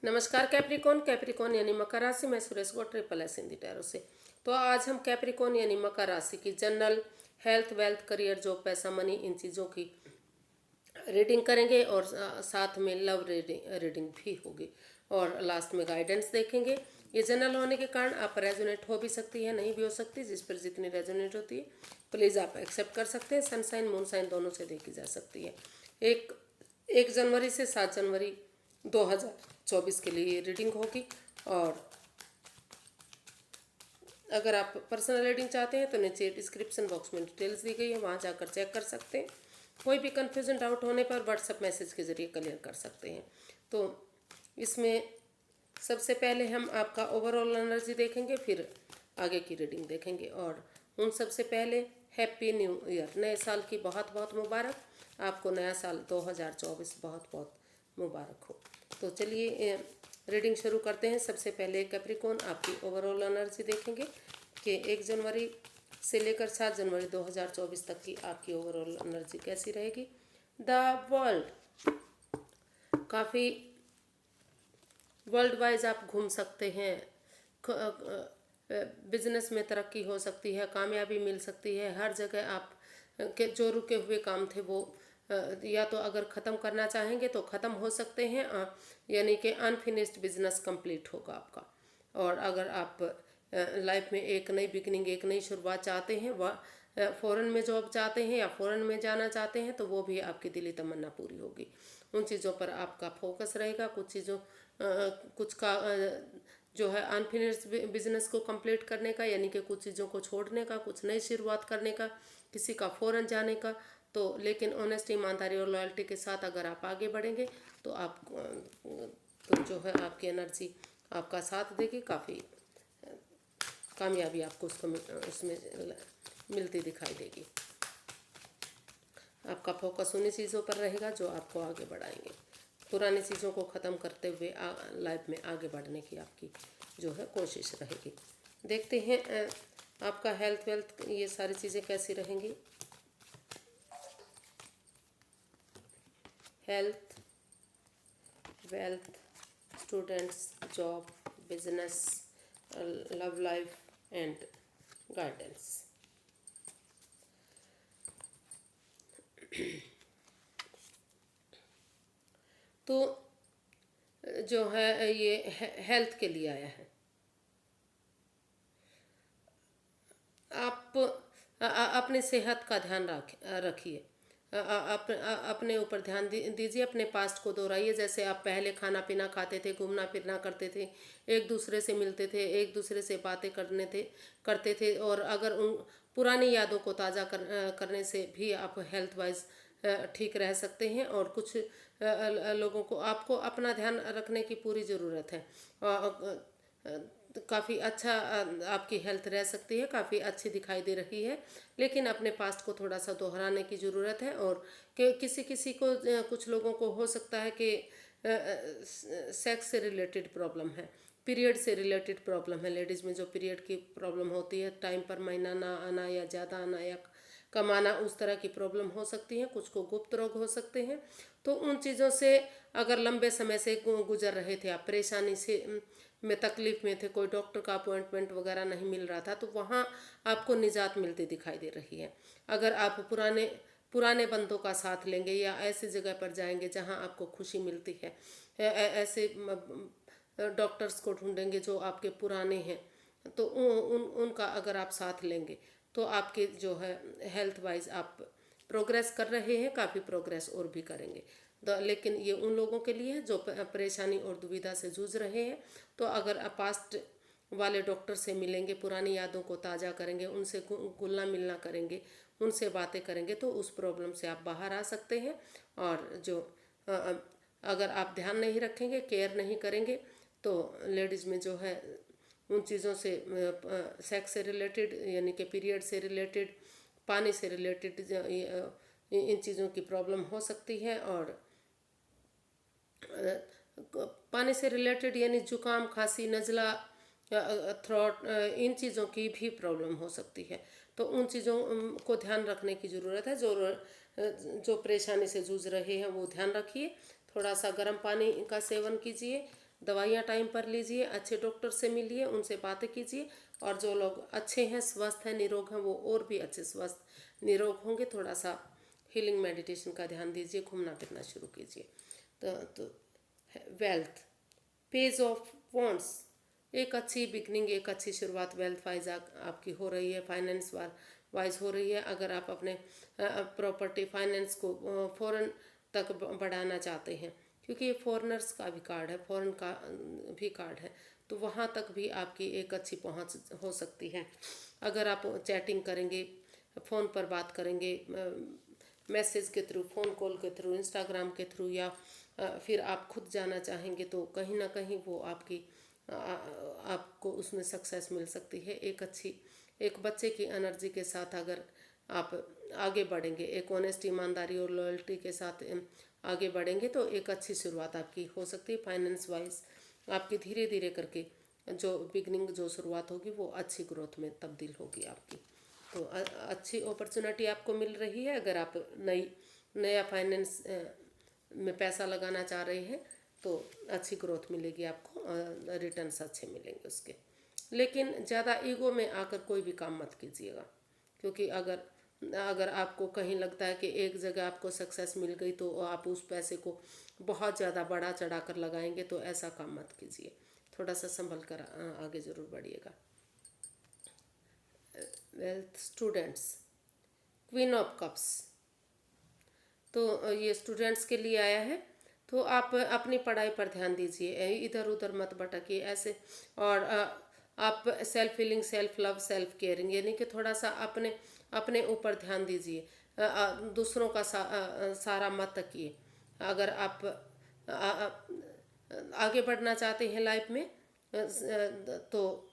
नमस्कार कैप्रिकॉन यानी मकर राशि। मैं Suresh Gaur triple S Hindi tarot से। तो आज हम कैप्रिकॉन यानी मकर राशि की general health, wealth, career, job, पैसा, मनी, इन चीज़ों की रीडिंग करेंगे और साथ में लव रीडिंग भी होगी और लास्ट में गाइडेंस देखेंगे। ये जनरल होने के कारण आप रेजोनेट हो भी सकती है, नहीं भी हो सकती। जिस पर जितनी रेजोनेट होती है प्लीज़ आप एक्सेप्ट कर सकते हैं। सनसाइन मून साइन दोनों से देखी जा सकती है। एक 1 जनवरी से 7 जनवरी 2024 के लिए रीडिंग होगी। और अगर आप पर्सनल रीडिंग चाहते हैं तो नीचे डिस्क्रिप्शन बॉक्स में डिटेल्स दी गई है, वहाँ जाकर चेक कर सकते हैं। कोई भी कन्फ्यूजन डाउट होने पर व्हाट्सएप मैसेज के ज़रिए क्लियर कर सकते हैं। तो इसमें सबसे पहले हम आपका ओवरऑल एनर्जी देखेंगे, फिर आगे की रीडिंग देखेंगे। और उन सबसे पहले हैप्पी न्यू ईयर, नए साल की बहुत बहुत मुबारक। आपको नया साल 2024 बहुत बहुत मुबारक हो। तो चलिए रीडिंग शुरू करते हैं। सबसे पहले कैप्रिकॉन आपकी ओवरऑल एनर्जी देखेंगे कि 1 जनवरी से लेकर 7 जनवरी 2024 तक की आपकी ओवरऑल एनर्जी कैसी रहेगी। द वर्ल्ड, काफ़ी वर्ल्ड वाइज आप घूम सकते हैं। बिजनेस में तरक्की हो सकती है, कामयाबी मिल सकती है। हर जगह आप के जो रुके हुए काम थे वो या तो अगर ख़त्म करना चाहेंगे तो ख़त्म हो सकते हैं, यानी कि अनफिनिश्ड बिजनेस कंप्लीट होगा आपका। और अगर आप लाइफ में एक नई बिगनिंग, एक नई शुरुआत चाहते हैं, वह फ़ॉरेन में जॉब चाहते हैं या फ़ॉरेन में जाना चाहते हैं, तो वो भी आपकी दिली तमन्ना पूरी होगी। उन चीज़ों पर आपका फोकस रहेगा। कुछ चीज़ों कुछ का जो है अनफिनिश्ड बिजनेस को कंप्लीट करने का, यानी कि कुछ चीज़ों को छोड़ने का, कुछ नई शुरुआत करने का, किसी का फ़ॉरेन जाने का। तो लेकिन ऑनेस्टी, ईमानदारी और लॉयल्टी के साथ अगर आप आगे बढ़ेंगे तो आप तो जो है आपकी एनर्जी आपका साथ देगी। काफ़ी कामयाबी आपको उसमें मिलती दिखाई देगी। आपका फोकस उन्हीं चीज़ों पर रहेगा जो आपको आगे बढ़ाएंगे। पुरानी चीज़ों को ख़त्म करते हुए लाइफ में आगे बढ़ने की आपकी जो है कोशिश रहेगी। देखते हैं आपका हेल्थ वेल्थ ये सारी चीज़ें कैसी रहेंगी। Health, wealth, students, job, business, love life and guidance. तो जो है ये हेल्थ के लिए आया है। आप अपने सेहत का ध्यान रखिए। अपने ऊपर ध्यान दीजिए। अपने पास्ट को दोहराइए। जैसे आप पहले खाना पीना खाते थे, घूमना फिरना करते थे, एक दूसरे से मिलते थे, एक दूसरे से बातें करते थे। और अगर उन पुरानी यादों को ताज़ा करने से भी आप हेल्थ वाइज ठीक रह सकते हैं। और कुछ लोगों को आपको अपना ध्यान रखने की पूरी ज़रूरत है। काफ़ी अच्छा आपकी हेल्थ रह सकती है, काफ़ी अच्छी दिखाई दे रही है। लेकिन अपने पास्ट को थोड़ा सा दोहराने की ज़रूरत है। और किसी किसी को कुछ लोगों को हो सकता है कि सेक्स से रिलेटेड प्रॉब्लम है, पीरियड से रिलेटेड प्रॉब्लम है। लेडीज़ में जो पीरियड की प्रॉब्लम होती है, टाइम पर महीना ना आना या ज़्यादा आना या कम आना, उस तरह की प्रॉब्लम हो सकती है। कुछ को गुप्त रोग हो सकते हैं। तो उन चीज़ों से अगर लंबे समय से गुजर रहे थे आप, परेशानी से में तकलीफ़ में थे, कोई डॉक्टर का अपॉइंटमेंट वगैरह नहीं मिल रहा था, तो वहाँ आपको निजात मिलती दिखाई दे रही है। अगर आप पुराने बंदों का साथ लेंगे या ऐसी जगह पर जाएंगे जहाँ आपको खुशी मिलती है, ऐसे डॉक्टर्स को ढूंढेंगे जो आपके पुराने हैं, तो उनका अगर आप साथ लेंगे तो आपके जो है हेल्थ वाइज आप प्रोग्रेस कर रहे हैं, काफ़ी प्रोग्रेस और भी करेंगे। लेकिन ये उन लोगों के लिए है जो परेशानी और दुविधा से जूझ रहे हैं। तो अगर आप पास्ट वाले डॉक्टर से मिलेंगे, पुरानी यादों को ताज़ा करेंगे, उनसे घुलना मिलना करेंगे, उनसे बातें करेंगे, तो उस प्रॉब्लम से आप बाहर आ सकते हैं। और जो अगर आप ध्यान नहीं रखेंगे, केयर नहीं करेंगे, तो लेडीज़ में जो है उन चीज़ों से सेक्स से रिलेटेड, यानी कि पीरियड से रिलेटेड, पानी से रिलेटेड इन चीज़ों की प्रॉब्लम हो सकती है। और पानी से रिलेटेड यानी जुकाम, खांसी, नज़ला, थ्रोट, इन चीज़ों की भी प्रॉब्लम हो सकती है। तो उन चीज़ों को ध्यान रखने की ज़रूरत है। जो परेशानी से जूझ रहे हैं वो ध्यान रखिए। थोड़ा सा गर्म पानी का सेवन कीजिए दवाइयाँ टाइम पर लीजिए, अच्छे डॉक्टर से मिलिए, उनसे बातें कीजिए। और जो लोग अच्छे हैं, स्वस्थ हैं, निरोग हैं, वो और भी अच्छे स्वस्थ निरोग होंगे। थोड़ा सा हीलिंग मेडिटेशन का ध्यान दीजिए, घूमना फिरना शुरू कीजिए। तो वेल्थ, पेज ऑफ वॉन्ट्स, एक अच्छी बिगनिंग, एक अच्छी शुरुआत वेल्थ वाइज आपकी हो रही है, फाइनेंस वाइज हो रही है। अगर आप अपने प्रॉपर्टी फाइनेंस को फॉरेन तक बढ़ाना चाहते हैं, क्योंकि ये फॉरेनर्स का भी कार्ड है, फॉरेन का भी कार्ड है, तो वहाँ तक भी आपकी एक अच्छी पहुँच हो सकती है। अगर आप चैटिंग करेंगे, फ़ोन पर बात करेंगे, मैसेज के थ्रू, फ़ोन कॉल के थ्रू, इंस्टाग्राम के थ्रू, या फिर आप खुद जाना चाहेंगे, तो कहीं ना कहीं वो आपको उसमें सक्सेस मिल सकती है। एक बच्चे की एनर्जी के साथ अगर आप आगे बढ़ेंगे, एक ऑनेस्ट, ईमानदारी और लॉयल्टी के साथ आगे बढ़ेंगे, तो एक अच्छी शुरुआत आपकी हो सकती है। फाइनेंस वाइज आपकी धीरे धीरे करके जो बिगनिंग, जो शुरुआत होगी, वो अच्छी ग्रोथ में तब्दील होगी आपकी। तो अच्छी अपॉर्चुनिटी आपको मिल रही है। अगर आप नया फाइनेंस में पैसा लगाना चाह रहे हैं, तो अच्छी ग्रोथ मिलेगी आपको, रिटर्न्स अच्छे मिलेंगे उसके। लेकिन ज़्यादा ईगो में आकर कोई भी काम मत कीजिएगा, क्योंकि अगर आपको कहीं लगता है कि एक जगह आपको सक्सेस मिल गई, तो आप उस पैसे को बहुत ज़्यादा बढ़ा चढ़ा कर लगाएंगे, तो ऐसा काम मत कीजिए। थोड़ा सा संभल कर आगे ज़रूर बढ़िएगा। Wealth, students, queen of cups, तो ये स्टूडेंट्स के लिए आया है। तो आप अपनी पढ़ाई पर ध्यान दीजिए, इधर उधर मत भटकिए ऐसे। और आप self healing, self love, self caring, यानी कि थोड़ा सा अपने अपने ऊपर ध्यान दीजिए। दूसरों का सहारा मत तकिए। अगर आप आगे बढ़ना चाहते हैं लाइफ में, तो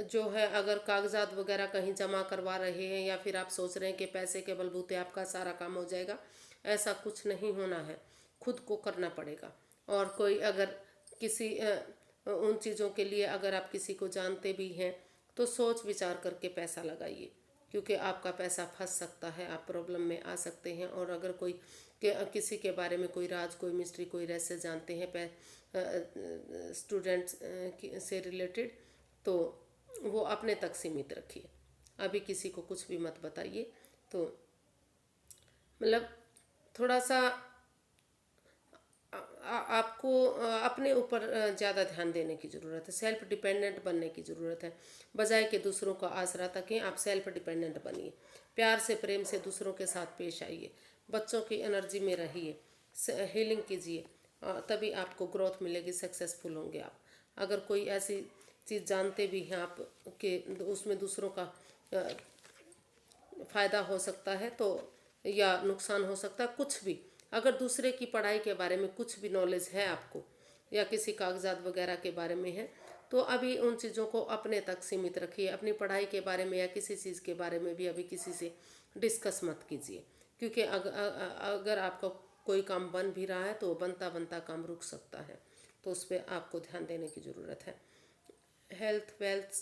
जो है, अगर कागजात वगैरह कहीं जमा करवा रहे हैं, या फिर आप सोच रहे हैं कि पैसे के बलबूते आपका सारा काम हो जाएगा, ऐसा कुछ नहीं होना है। खुद को करना पड़ेगा। और कोई अगर किसी उन चीज़ों के लिए अगर आप किसी को जानते भी हैं, तो सोच विचार करके पैसा लगाइए, क्योंकि आपका पैसा फंस सकता है, आप प्रॉब्लम में आ सकते हैं। और अगर किसी के बारे में कोई राज, कोई मिस्ट्री, कोई रहस्य जानते हैं स्टूडेंट्स से रिलेटेड, तो वो अपने तक सीमित रखिए। अभी किसी को कुछ भी मत बताइए। तो मतलब थोड़ा सा आपको अपने ऊपर ज़्यादा ध्यान देने की ज़रूरत है, सेल्फ डिपेंडेंट बनने की ज़रूरत है। बजाय कि दूसरों का आसरा तकें, आप सेल्फ डिपेंडेंट बनिए। प्यार से, प्रेम से दूसरों के साथ पेश आइए, बच्चों की एनर्जी में रहिए, हीलिंग कीजिए, तभी आपको ग्रोथ मिलेगी, सक्सेसफुल होंगे आप। अगर कोई ऐसी चीज़ जानते भी हैं आप कि उसमें दूसरों का फ़ायदा हो सकता है, तो या नुकसान हो सकता है, कुछ भी, अगर दूसरे की पढ़ाई के बारे में कुछ भी नॉलेज है आपको, या किसी कागजात वगैरह के बारे में है, तो अभी उन चीज़ों को अपने तक सीमित रखिए। अपनी पढ़ाई के बारे में या किसी चीज़ के बारे में भी अभी किसी से डिस्कस मत कीजिए, क्योंकि अगर आपका कोई काम बन भी रहा है, तो बनता बनता काम रुक सकता है। तो उस पर आपको ध्यान देने की ज़रूरत है। Health, wealth,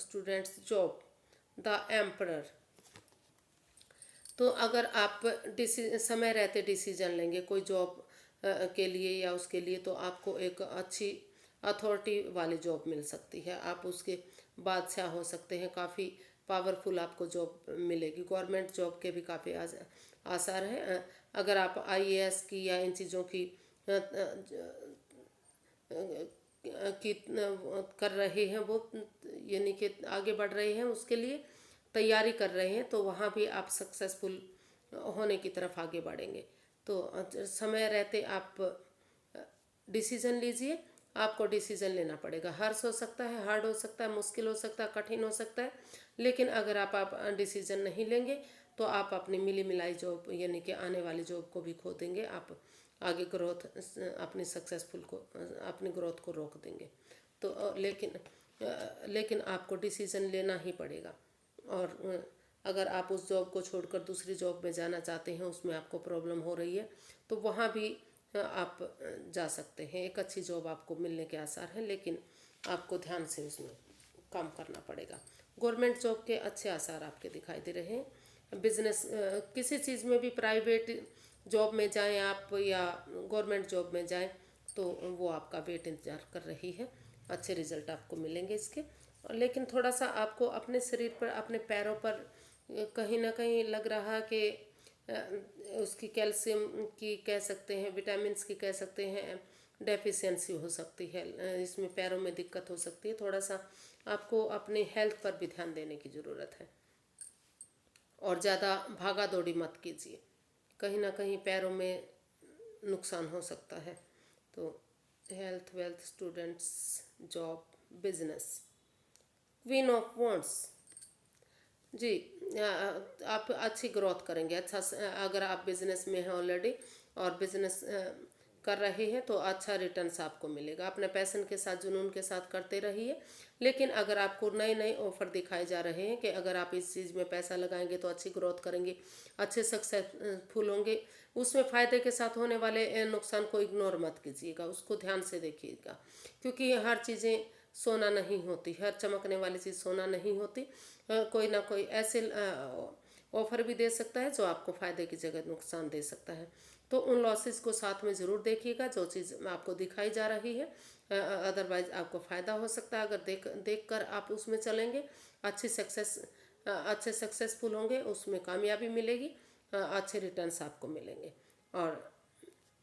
students, job, the emperor, तो अगर आप समय रहते डिसीजन लेंगे कोई जॉब के लिए या उसके लिए, तो आपको एक अच्छी अथॉरिटी वाली जॉब मिल सकती है। आप उसके बादशाह हो सकते हैं, काफ़ी पावरफुल आपको जॉब मिलेगी। गवर्नमेंट जॉब के भी काफ़ी आसार हैं। अगर आप आईएएस की या इन चीज़ों की कर रहे हैं, वो यानी कि आगे बढ़ रहे हैं, उसके लिए तैयारी कर रहे हैं, तो वहाँ भी आप सक्सेसफुल होने की तरफ आगे बढ़ेंगे। तो समय रहते आप डिसीजन लीजिए। आपको डिसीजन लेना पड़ेगा, हर्ष हो सकता है, हार्ड हो सकता है, मुश्किल हो सकता है, कठिन हो सकता है, लेकिन अगर आप डिसीजन नहीं लेंगे, तो आप अपनी मिली मिलाई जॉब, यानी कि आने वाली जॉब को भी खो देंगे। आप आगे ग्रोथ, अपनी सक्सेसफुल को, अपनी ग्रोथ को रोक देंगे। तो लेकिन आपको डिसीजन लेना ही पड़ेगा। और अगर आप उस जॉब को छोड़कर दूसरी जॉब में जाना चाहते हैं, उसमें आपको प्रॉब्लम हो रही है, तो वहाँ भी आप जा सकते हैं। एक अच्छी जॉब आपको मिलने के आसार हैं, लेकिन आपको ध्यान से उसमें काम करना पड़ेगा। गवर्नमेंट जॉब के अच्छे आसार आपके दिखाई दे रहे हैं। बिजनेस, किसी चीज़ में भी, प्राइवेट जॉब में जाएं आप या गवर्नमेंट जॉब में जाएं, तो वो आपका वेट इंतज़ार कर रही है। अच्छे रिजल्ट आपको मिलेंगे इसके। लेकिन थोड़ा सा आपको अपने शरीर पर, अपने पैरों पर कहीं ना कहीं लग रहा कि अ, उसकी कैल्शियम की कह सकते हैं, विटामिन्स की कह सकते हैं, डेफिशिएंसी हो सकती है। इसमें पैरों में दिक्कत हो सकती है। थोड़ा सा आपको अपने हेल्थ पर भी ध्यान देने की ज़रूरत है और ज़्यादा भागा दौड़ी मत कीजिए, कहीं ना कहीं पैरों में नुकसान हो सकता है। तो health, wealth, students, job, business, queen of wands. जी, आप अच्छी ग्रोथ करेंगे। अगर आप बिजनेस में हैं ऑलरेडी और बिजनेस कर रहे हैं तो अच्छा रिटर्न्स आपको मिलेगा। अपने पैशन के साथ, जुनून के साथ करते रहिए। लेकिन अगर आपको नए नए ऑफर दिखाए जा रहे हैं कि अगर आप इस चीज़ में पैसा लगाएंगे तो अच्छी ग्रोथ करेंगे, अच्छे सक्सेसफुल होंगे, उसमें फ़ायदे के साथ होने वाले नुकसान को इग्नोर मत कीजिएगा, उसको ध्यान से देखिएगा। क्योंकि हर चीज़ें सोना नहीं होती, हर चमकने वाली चीज़ सोना नहीं होती। कोई ना कोई ऐसे ऑफर भी दे सकता है जो आपको फ़ायदे की जगह नुकसान दे सकता है। तो उन लॉसेस को साथ में ज़रूर देखिएगा जो चीज़ आपको दिखाई जा रही है। अदरवाइज आपको फ़ायदा हो सकता है अगर देख कर आप उसमें चलेंगे। अच्छे सक्सेसफुल होंगे, उसमें कामयाबी मिलेगी, अच्छे रिटर्न्स आपको मिलेंगे। और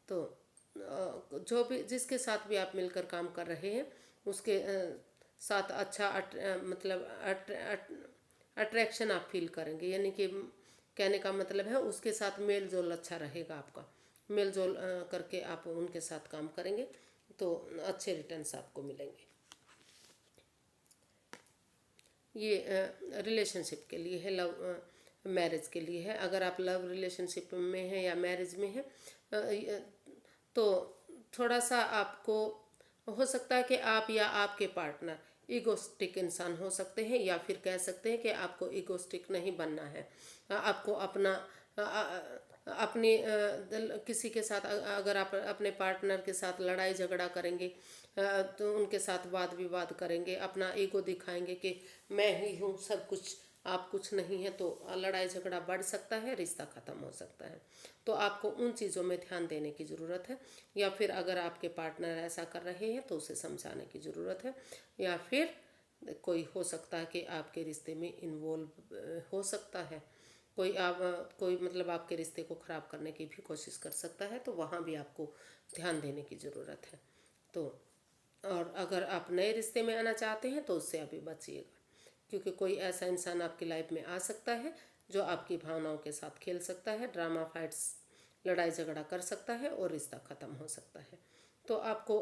तो जो भी, जिसके साथ भी आप मिलकर काम कर रहे हैं उसके साथ अच्छा मतलब अट्रैक्शन आप फील करेंगे। यानी कि कहने का मतलब है उसके साथ मेल जोल अच्छा रहेगा आपका। मेल जोल करके आप उनके साथ काम करेंगे तो अच्छे रिटर्न्स आपको मिलेंगे। ये रिलेशनशिप के लिए है, लव मैरिज के लिए है। अगर आप लव रिलेशनशिप में हैं या मैरिज में हैं तो थोड़ा सा आपको हो सकता है कि आप या आपके पार्टनर ईगोस्टिक इंसान हो सकते हैं, या फिर कह सकते हैं कि आपको ईगोस्टिक नहीं बनना है। आपको अपना अपनी किसी के साथ अगर आप अपने पार्टनर के साथ लड़ाई झगड़ा करेंगे तो उनके साथ वाद विवाद करेंगे, अपना ईगो दिखाएंगे कि मैं ही हूँ सब कुछ, आप कुछ नहीं है, तो लड़ाई झगड़ा बढ़ सकता है, रिश्ता ख़त्म हो सकता है। तो आपको उन चीज़ों में ध्यान देने की ज़रूरत है। या फिर अगर आपके पार्टनर ऐसा कर रहे हैं तो उसे समझाने की ज़रूरत है। या फिर कोई हो सकता है कि आपके रिश्ते में इन्वॉल्व हो सकता है, कोई मतलब आपके रिश्ते को ख़राब करने की भी कोशिश कर सकता है, तो वहाँ भी आपको ध्यान देने की ज़रूरत है। तो और अगर आप नए रिश्ते में आना चाहते हैं तो उससे अभी बचिएगा, क्योंकि कोई ऐसा इंसान आपकी लाइफ में आ सकता है जो आपकी भावनाओं के साथ खेल सकता है, ड्रामा फाइट्स, लड़ाई झगड़ा कर सकता है और रिश्ता ख़त्म हो सकता है। तो आपको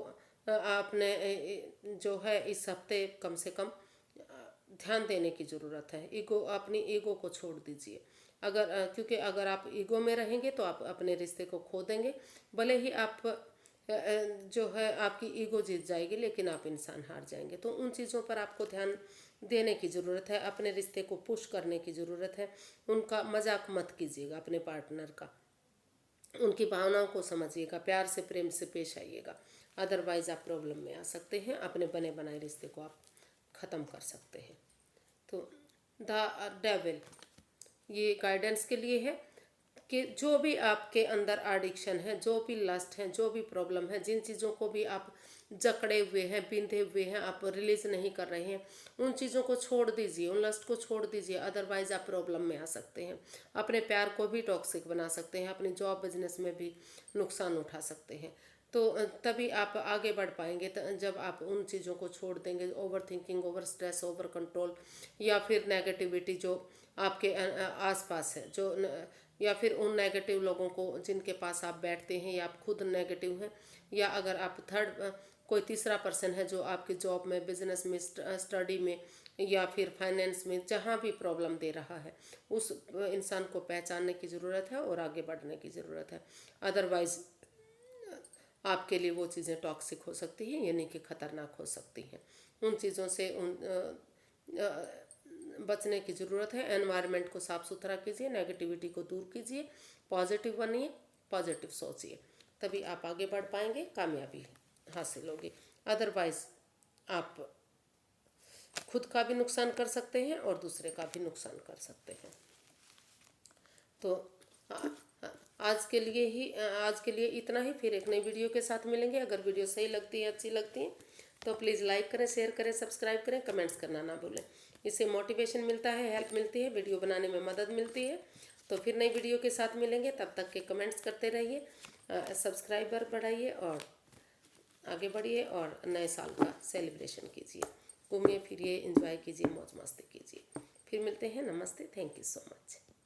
आपने जो है इस हफ्ते कम से कम ध्यान देने की ज़रूरत है। अपनी ईगो को छोड़ दीजिए। क्योंकि अगर आप ईगो में रहेंगे तो आप अपने रिश्ते को खो देंगे। भले ही आप जो है आपकी ईगो जीत जाएगी, लेकिन आप इंसान हार जाएंगे। तो उन चीज़ों पर आपको ध्यान देने की ज़रूरत है, अपने रिश्ते को पुश करने की ज़रूरत है। उनका मजाक मत कीजिएगा, अपने पार्टनर का, उनकी भावनाओं को समझिएगा, प्यार से प्रेम से पेश आइएगा। अदरवाइज़ आप प्रॉब्लम में आ सकते हैं, अपने बने बनाए रिश्ते को आप ख़त्म कर सकते हैं। तो द डेविल, ये गाइडेंस के लिए है कि जो भी आपके अंदर एडिक्शन है, जो भी लस्ट है, जो भी प्रॉब्लम है, जिन चीज़ों को भी आप जकड़े हुए हैं, बिंधे हुए हैं, आप रिलीज नहीं कर रहे हैं, उन चीज़ों को छोड़ दीजिए, उन लस्ट को छोड़ दीजिए। अदरवाइज आप प्रॉब्लम में आ सकते हैं, अपने प्यार को भी टॉक्सिक बना सकते हैं, अपनी जॉब बिजनेस में भी नुकसान उठा सकते हैं। तो तभी आप आगे बढ़ पाएंगे जब आप उन चीज़ों को छोड़ देंगे। Over thinking, over stress, over control, या फिर नेगेटिविटी जो आपके आसपास है, या फिर उन नेगेटिव लोगों को जिनके पास आप बैठते हैं, या आप खुद नेगेटिव हैं, या अगर आप कोई तीसरा पर्सन है जो आपकी जॉब में, बिजनेस में, स्टडी में, या फिर फाइनेंस में जहाँ भी प्रॉब्लम दे रहा है, उस इंसान को पहचानने की ज़रूरत है और आगे बढ़ने की ज़रूरत है। अदरवाइज़ आपके लिए वो चीज़ें टॉक्सिक हो सकती हैं, यानी कि ख़तरनाक हो सकती हैं। उन चीज़ों से बचने की ज़रूरत है। एनवायरनमेंट को साफ़ सुथरा कीजिए, नेगेटिविटी को दूर कीजिए, पॉजिटिव बनिए, पॉजिटिव सोचिए, तभी आप आगे बढ़ पाएंगे, कामयाबी हासिल होगी। अदरवाइज़ आप खुद का भी नुकसान कर सकते हैं और दूसरे का भी नुकसान कर सकते हैं। तो आज के लिए इतना ही। फिर एक नई वीडियो के साथ मिलेंगे। अगर वीडियो सही लगती है, अच्छी लगती है तो प्लीज़ लाइक करें, शेयर करें, सब्सक्राइब करें, कमेंट्स करना ना भूलें। इससे मोटिवेशन मिलता है, हेल्प मिलती है, वीडियो बनाने में मदद मिलती है। तो फिर नई वीडियो के साथ मिलेंगे, तब तक के कमेंट्स करते रहिए, सब्सक्राइबर बढ़ाइए और आगे बढ़िए और नए साल का सेलिब्रेशन कीजिए, घूमिए फिरिए, एंजॉय कीजिए, मौज मस्ती कीजिए। फिर मिलते हैं। नमस्ते, थैंक यू सो मच।